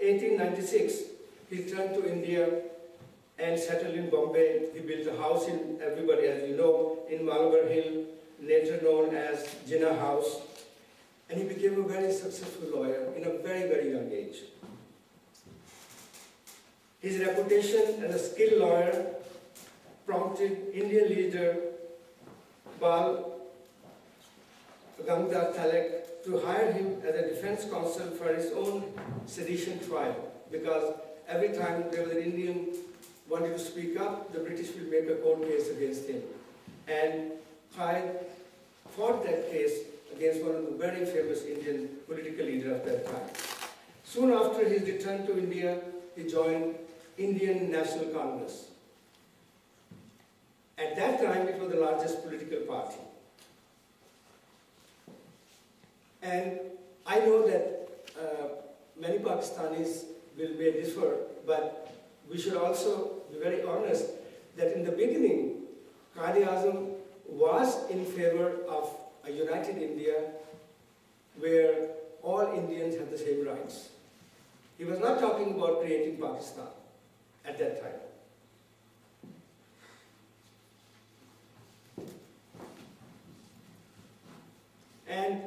1896, he returned to India and settled in Bombay. He built a house in, everybody as you know, in Malabar Hill, later known as Jinnah House. And he became a very successful lawyer in a very, very young age. His reputation as a skilled lawyer prompted Indian leader Bal Gangadhar Tilak to hire him as a defense counsel for his own sedition trial, because every time there was an Indian wanted to speak up, the British will make a court case against him. And Qaid fought that case against one of the very famous Indian political leaders of that time. Soon after his return to India, he joined Indian National Congress. At that time, it was the largest political party. And I know that many Pakistanis may differ, but we should also be very honest that in the beginning, Quaid-e-Azam was in favor of a united India where all Indians have the same rights. He was not talking about creating Pakistan at that time. And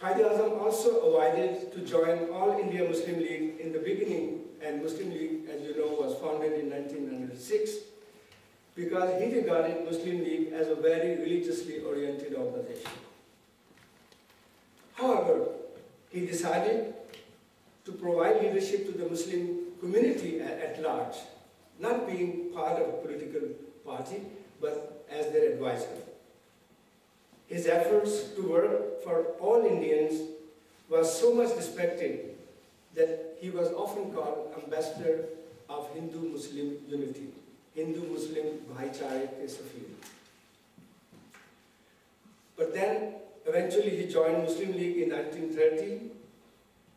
Quaid-e-Azam also avoided to join All India Muslim League in the beginning, and Muslim League, as you know, was founded in 1906, because he regarded Muslim League as a very religiously oriented organization. However, he decided to provide leadership to the Muslim community at large, not being part of a political party, but as their advisor. His efforts to work for all Indians was so much respected that he was often called ambassador of Hindu-Muslim unity, Hindu-Muslim Bhaichare ke Safir. But then, eventually he joined Muslim League in 1930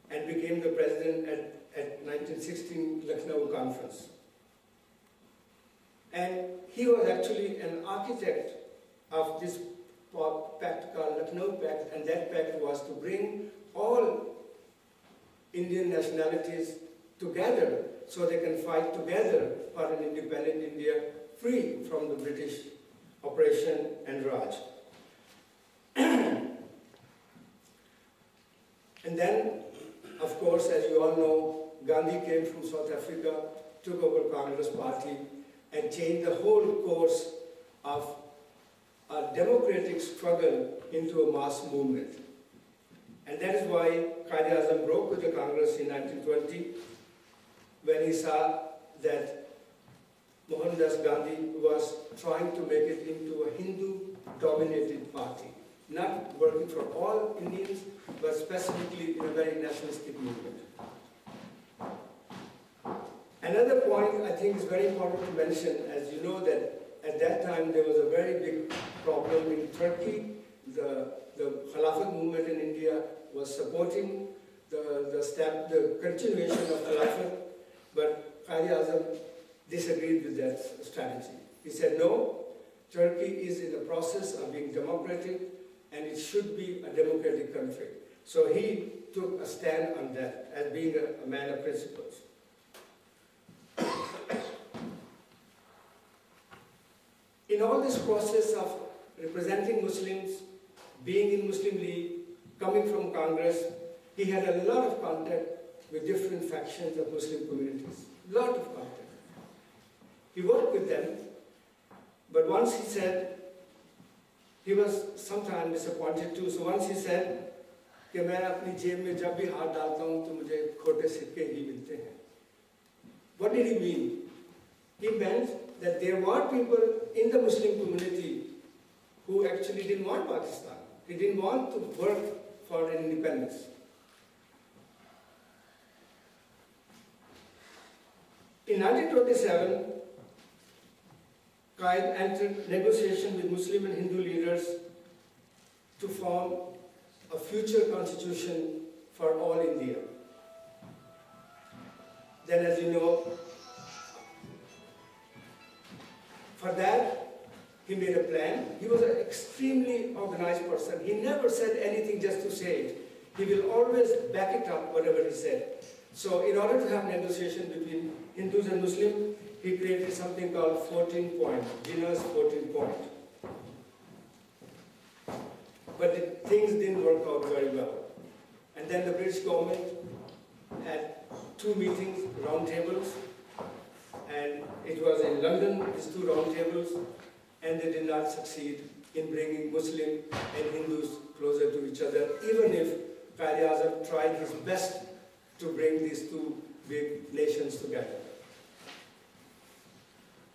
and became the president at 1916 Lucknow Conference. And he was actually an architect of this pact called Lucknow Pact, and that pact was to bring all Indian nationalities together so they can fight together for an independent India free from the British oppression and Raj. And then, of course, as you all know, Gandhi came from South Africa, took over Congress Party, and changed the whole course of a democratic struggle into a mass movement. And that is why Quaid-e-Azam broke with the Congress in 1920 when he saw that Mohandas Gandhi was trying to make it into a Hindu-dominated party, not working for all Indians, but specifically in a very nationalistic movement. Another point I think is very important to mention, as you know that at that time there was a very big problem in Turkey. The Khilafat movement in India was supporting the continuation of Khilafat, but Quaid-e-Azam disagreed with that strategy. He said, no, Turkey is in the process of being democratic and it should be a democratic country. So he took a stand on that as being a man of principles. In all this process of representing Muslims, being in Muslim League, coming from Congress, he had a lot of contact with different factions of Muslim communities. Lot of contact. He worked with them, but once he said, he was sometimes disappointed too. So once he said, कि मैं अपनी जेब में जब भी हाथ डालता हूँ तो मुझे खोटे सिक्के ही मिलते हैं. What did he mean? He meant that there were people in the Muslim community who actually didn't want Pakistan. He didn't want to work for an independence. In 1927, Quaid entered negotiation with Muslim and Hindu leaders to form a future constitution for all India. Then, as you know, for that, he made a plan. He was an extremely organized person. He never said anything just to say it. He will always back it up, whatever he said. So in order to have negotiation between Hindus and Muslims, he created something called 14 point, Jinnah's 14 point. But things didn't work out very well. And then the British government had 2 meetings, round tables, and it was in London, these 2 round tables, and they did not succeed in bringing Muslim and Hindus closer to each other, even if Quaid-e-Azam tried his best to bring these 2 big nations together.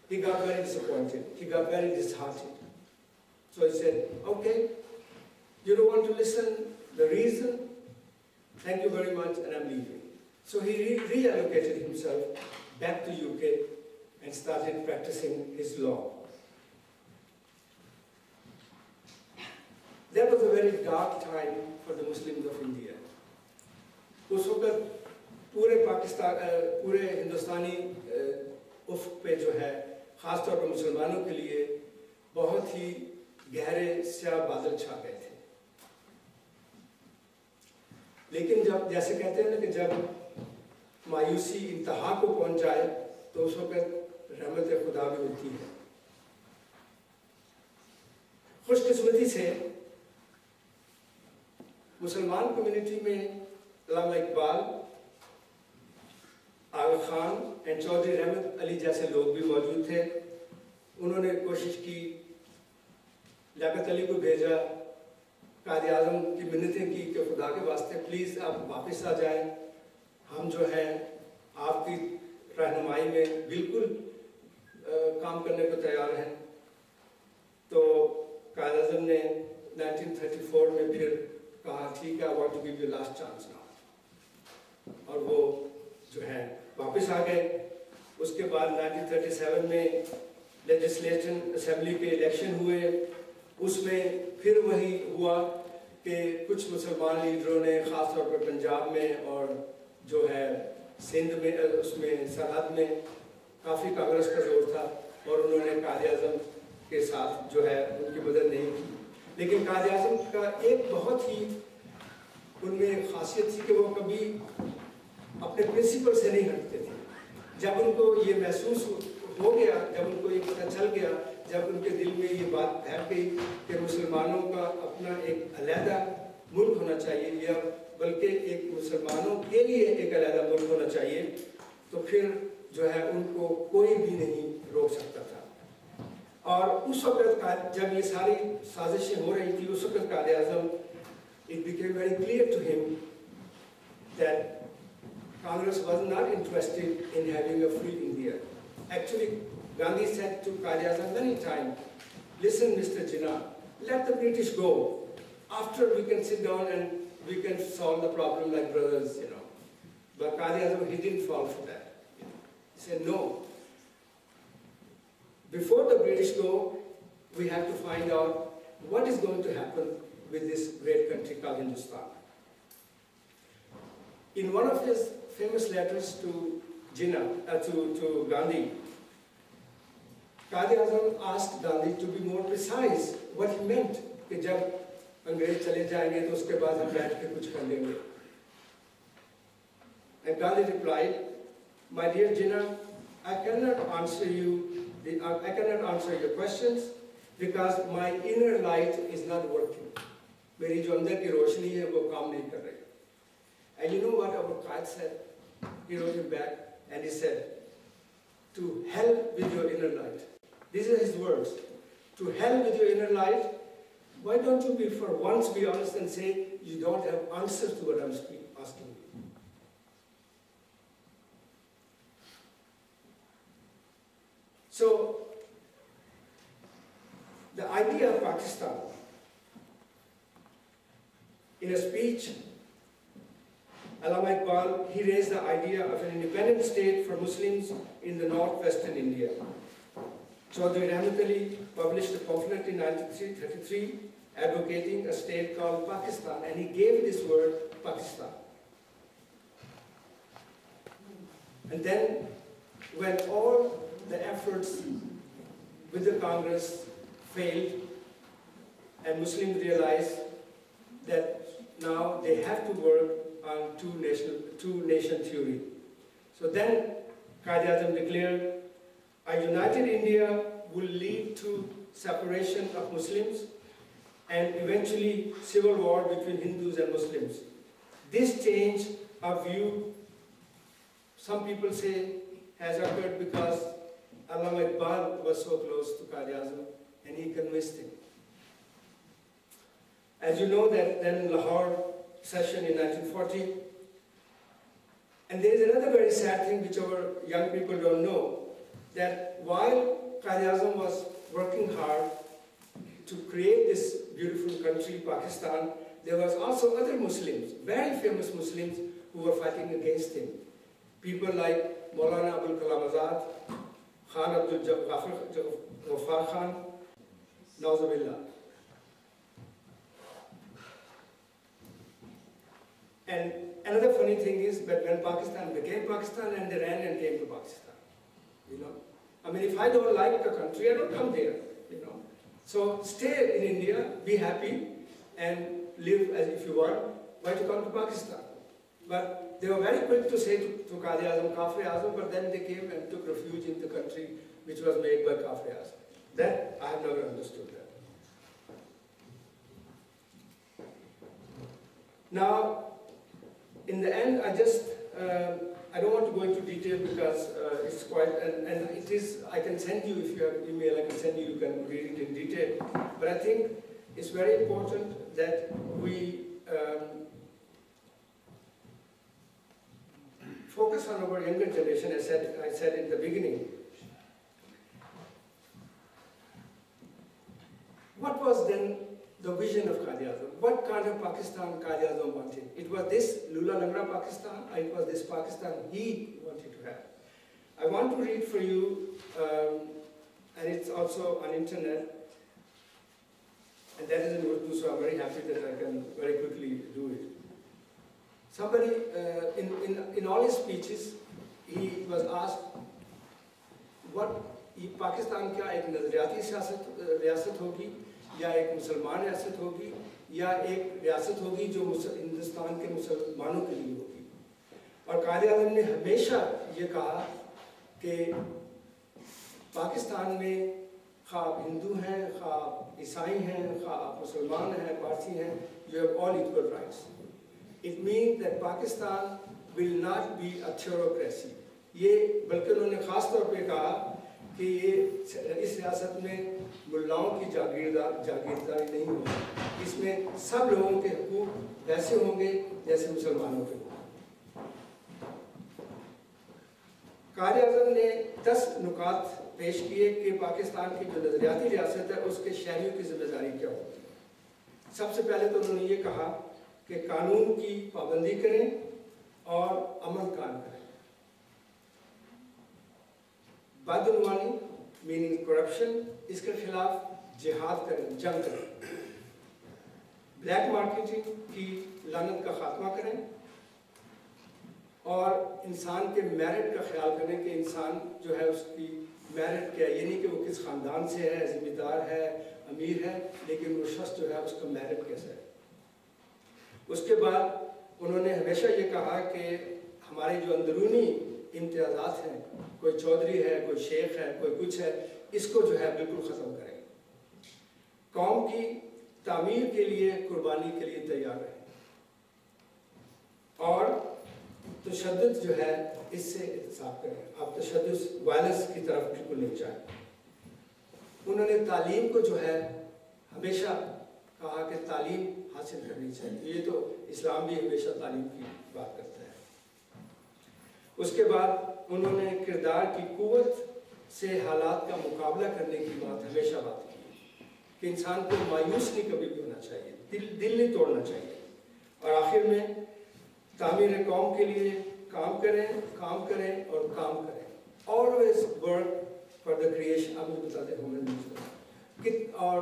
He got very disappointed. He got very disheartened. So he said, okay, you don't want to listen, the reason, thank you very much, and I'm leaving. So he reallocated himself back to UK and started practicing his law. That was a very dark time for the Muslims of India. उस वक्त पूरे पाकिस्तान, पूरे हिंदुस्तानी उफ़्क़ पे जो है, ख़ास तौर पर मुसलमानों के लिए बहुत ही गहरे स्याह बादल छा गए थे। लेकिन जब, जैसे कहते हैं ना कि जब मायूसी इंतहा को पहुंच जाए, तो उस वक्त रहमत खुदा भी होती है। खुशकिस्मती से मुसलमान कम्युनिटी में अल्लामा इकबाल, आगा खान एंड चौधरी रहमत अली जैसे लोग भी मौजूद थे। उन्होंने कोशिश की, लियाकत अली को भेजा, कायद-ए-आज़म की मिन्नतें की कि खुदा के वास्ते प्लीज़ आप वापस आ जाएं, हम जो है आपकी रहनुमाई में बिल्कुल काम करने को तैयार हैं। तो कायद-ए-आज़म ने 1934 में फिर कहा, ठीक है, I want to give you last chance now, और वो जो है वापस आ गए। उसके बाद 1937 में लेजिस्लेशन असेंबली के इलेक्शन हुए, उसमें फिर वही हुआ कि कुछ मुसलमान लीडरों ने ख़ास तौर पर पंजाब में और जो है सिंध में, उसमें सरहद में काफ़ी कांग्रेस का जोर था, और उन्होंने कायद-ए-आज़म के साथ जो है उनकी मदद नहीं की। लेकिन कायद-ए-आज़म का एक बहुत ही उनमें खासियत थी कि वो कभी अपने प्रिंसिपल से नहीं हटते थे। जब उनको ये महसूस हो गया, जब उनको ये पता चल गया, जब उनके दिल में ये बात बैठ गई कि मुसलमानों का अपना एक अलहदा मुल्क होना चाहिए, या बल्कि एक मुसलमानों के लिए एक अलहदा मुल्क होना चाहिए, तो फिर जो है उनको कोई भी नहीं रोक सकता था। और उस वक्त जब ये सारी साजिशें हो रही थी, उस वक्त Quaid-e-Azam, it became very clear to him that Congress was not interested in having a free India. Actually, Gandhi said to Quaid-e-Azam many times, listen, Mr. Jinnah, let the British go. After we can sit down and we can solve the problem like brothers, you know. But Quaid-e-Azam, he didn't fall for that. He said, no. Before the British go, we have to find out what is going to happen with this great country called Hindustan. In one of his famous letters to Jinnah, to Gandhi, Quaid-e-Azam asked Gandhi to be more precise what he meant कि जब अंग्रेज चले जाएंगे तो उसके बाद हम बैठ के कुछ कर लेंगे. And Gandhi replied, my dear Jinnah, I cannot answer your questions because my inner light is not working. मेरी जो अंदर की रोशनी है वो काम नहीं कर रही. And you know what our Quaid said? He wrote him back and he said, to hell with your inner light. These are his words. To hell with your inner light. Why don't you be for once be honest and say you don't have answers to what I'm asking you? So, the idea of Pakistan, in a speech, Allama Iqbal, he raised the idea of an independent state for Muslims in the northwestern India. Chaudhry Rahmat Ali published a pamphlet in 1933 advocating a state called Pakistan, and he gave this word Pakistan. And then, when all the efforts with the Congress failed, and Muslims realized that now they have to work on two-nation theory. So then Quaid-e-Azam declared, a united India will lead to separation of Muslims and eventually civil war between Hindus and Muslims. This change of view, some people say, has occurred because Allama Iqbal was so close to Quaid-e-Azam and he convinced him. As you know, that then Lahore session in 1940, and there is another very sad thing which our young people don't know, that while Quaid-e-Azam was working hard to create this beautiful country, Pakistan, there was also other Muslims, very famous Muslims, who were fighting against him. People like Maulana Abul Kalam Azad, Khan Abdul Ghaffar Khan, Nauzubillah. And another funny thing is that when Pakistan became Pakistan, and they ran and came to Pakistan, you know. I mean, if I don't like the country, I don't come there, you know. So stay in India, be happy, and live as if you want. Why to come to Pakistan? But they were very quick to say to Quaid-e-Azam, Kafir-e-Azam, but then they came and took refuge in the country which was made by Kafir-e-Azam. That, I have never understood that. Now, in the end, I don't want to go into detail because it's quite, and it is, I can send you, if you have email, I can send you, you can read it in detail. But I think it's very important that we focus on our younger generation, as I said in the beginning. What was then the vision of Quaid-e-Azam? What kind of Pakistan Quaid-e-Azam wanted? It was this Lula Langra Pakistan, or it was this Pakistan he wanted to have. I want to read for you, and it's also on internet, and that is in Urdu, so I'm very happy that I can very quickly do it. Somebody, in all his speeches, he was asked, what Pakistan क्या एक नजरियाती रियासत होगी, या एक मुसलमान रियासत होगी, या एक रियासत होगी जो हिंदुस्तान के मुसलमानों के लिए होगी। और Quaid-e-Azam ने हमेशा ये कहा कि पाकिस्तान में ख़ाब हिंदू हैं, ख़ाब ईसाई हैं, ख़ाब मुसलमान हैं, पारसी हैं, you have all equal rights. It means that Pakistan will not be a theocracy. ये बल्कि उन्होंने ख़ास तौर पे कहा कि ये इस रियासत में मुल्लाओं की जागीरदारी नहीं होगी, इसमें सब लोगों के हुकूक वैसे होंगे जैसे मुसलमानों के होंगे। Quaid-e-Azam ने 10 नुकात पेश किए कि पाकिस्तान की जो नजरियाती रियासत है उसके शहरियों की जिम्मेदारी क्या होगी। सबसे पहले तो उन्होंने ये कहा कि कानून की पाबंदी करें और अमन कायम करें। बदउनवानी मीनिंग करप्शन, इसके खिलाफ जिहाद करें, जंग करें। ब्लैक मार्केटिंग की लानत का खात्मा करें और इंसान के मेरिट का ख्याल करें कि इंसान जो है उसकी मेरिट क्या है, ये नहीं कि वो किस ख़ानदान से है, ज़िम्मेदार है, अमीर है, लेकिन वो शख्स जो है उसका मेरिट कैसा है। उसके बाद उन्होंने हमेशा ये कहा कि हमारे जो अंदरूनी इम्तियाज़ात हैं, कोई चौधरी है, कोई शेख है, कोई कुछ है, इसको जो है बिल्कुल ख़त्म करें। कौम की तामीर के लिए, कुर्बानी के लिए तैयार रहें और तशद्दुद जो है इससे एहतिसाब करें। आप तशद्दुद वायलेंस की तरफ बिल्कुल नहीं जाए। उन्होंने तालीम को जो है हमेशा कहा कि तालीम हासिल करनी चाहिए। ये तो इस्लाम भी हमेशा तालीम की बात करता है। उसके बाद उन्होंने किरदार की कुव्वत से हालात का मुकाबला करने की हमेशा बात की कि इंसान को मायूस नहीं कभी भी होना चाहिए, दिल नहीं तोड़ना चाहिए। और आखिर में तामीर कौम के लिए काम करें और काम करें। Always work for the creation, आप मुझे बताते हैं, और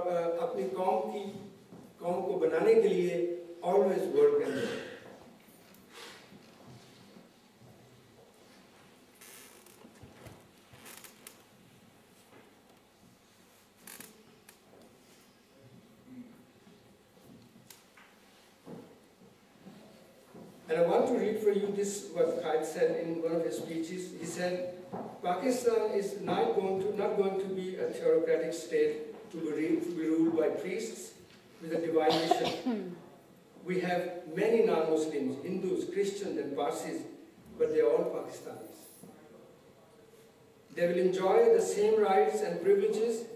अपनी कौम को बनाने के लिए ऑलवेज वर्क करें। And I want to read for you this, what Qaid said in one of his speeches. He said, Pakistan is not going to be a theocratic state to be ruled by priests with a divine mission. We have many non-Muslims, Hindus, Christians and Parsis, but they are all Pakistanis. They will enjoy the same rights and privileges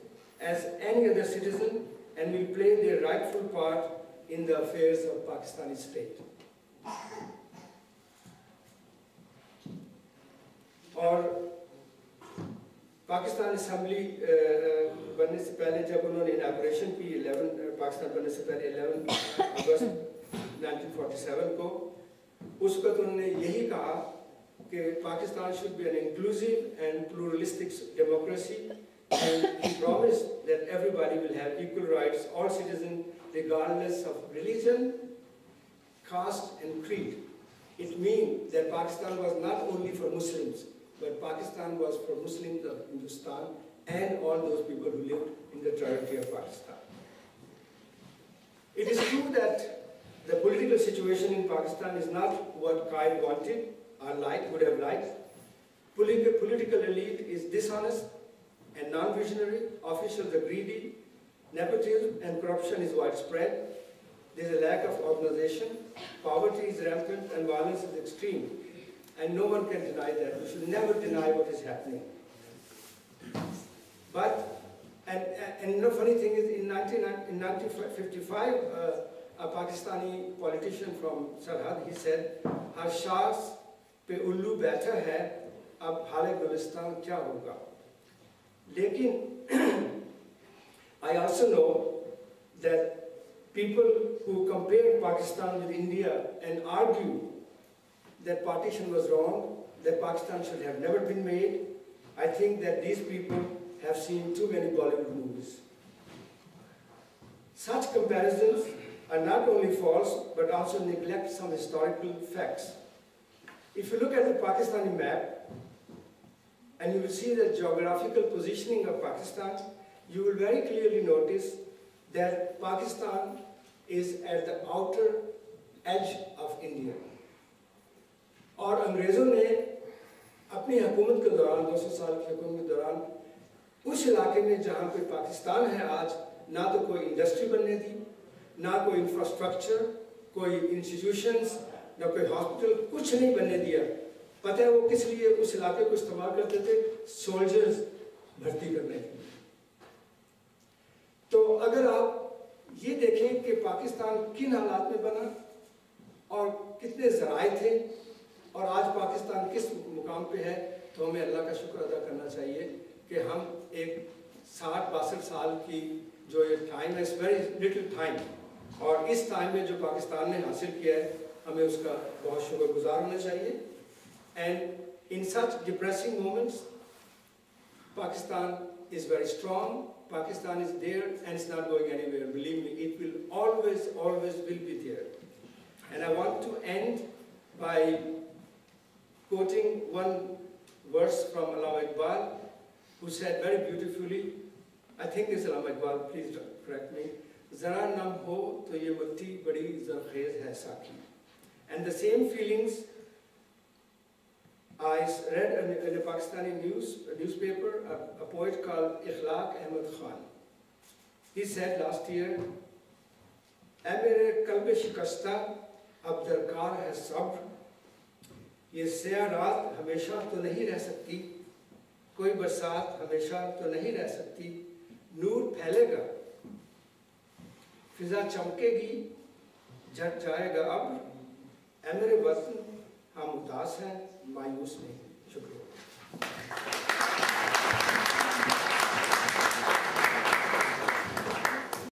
as any other citizen and will play their rightful part in the affairs of Pakistani state. اور Pakistan assembly بننے سے پہلے جب انہوں نے اناگوریشن کی پاکستان بننے سے پہلے 11 اگست 1947 کو، اس وقت انہوں نے یہی کہا کہ Pakistan should be an inclusive and pluralistic democracy, and he promised that everybody will have equal rights, all citizens regardless of religion, caste and creed. It means that Pakistan was not only for Muslims, but Pakistan was for Muslims of Hindustan and all those people who lived in the territory of Pakistan. It is true that the political situation in Pakistan is not what Qaid wanted or would have liked. Political elite is dishonest and non-visionary, officials are greedy, nepotism and corruption is widespread, there is a lack of organization, poverty is rampant and violence is extreme. And no one can deny that. We should never deny what is happening. But, and the funny thing is, in 1955, a Pakistani politician from Sarhad, he said, "Har shahs pe ullu baitha hai, ab hale gulistan kya hoga?" Lekin, I also know that people who compare Pakistan with India and argue that partition was wrong, that Pakistan should have never been made, I think that these people have seen too many Bollywood movies. Such comparisons are not only false, but also neglect some historical facts. If you look at the Pakistani map, and you will see the geographical positioning of Pakistan, you will very clearly notice that Pakistan is at the outer edge of India. اور انگریزوں نے اپنی حکومت کے دوران 200 سال کی حکومت کے دوران اس علاقے میں جہاں پہ پاکستان ہے آج، نہ تو کوئی انڈسٹری بننے دی، نہ کوئی انفراسٹرکچر، کوئی انسٹیٹیوشنز، نہ کوئی ہاسپٹل، کچھ نہیں بننے دیا. پتہ ہے وہ کس لیے اس علاقے کو استعمال کرتے تھے؟ سولجرز بھرتی کرنے کے لیے. تو اگر آپ یہ دیکھیں کہ پاکستان کن حالات میں بنا اور کتنے ذرائع تھے اور آج پاکستان کس مقام پہ ہے، تو ہمیں اللہ کا شکر ادا کرنا چاہیے کہ ہم ایک 60-62 سال کی جو یہ ٹائم ہے، اس ویری لٹل ٹائم، اور اس ٹائم میں جو پاکستان نے حاصل کیا ہے ہمیں اس کا بہت شکر گزار ہونا چاہیے. And in such depressing moments Pakistan is very strong. Pakistan is there and it's not going anywhere. Believe me, it will always will be there. And I want to end by quoting one verse from Allama Iqbal, who said very beautifully, I think it's Allama Iqbal, please correct me, "Zara nam ho to ye matti badi zarkhez hai saki." And the same feelings I read in a Pakistani newspaper, a poet called Ikhlaq Ahmed Khan. He said last year, "Ae mere qalb shikasta, ab darkar hai sabr. یہ سیاہ رات ہمیشہ تو نہیں رہ سکتی، کوئی برسات ہمیشہ تو نہیں رہ سکتی، نور پھیلے گا، فضا چمکے گی، جھٹ جائے گا اب، اے میرے وطن ہم اداس ہیں مایوس نہیں." شکریہ.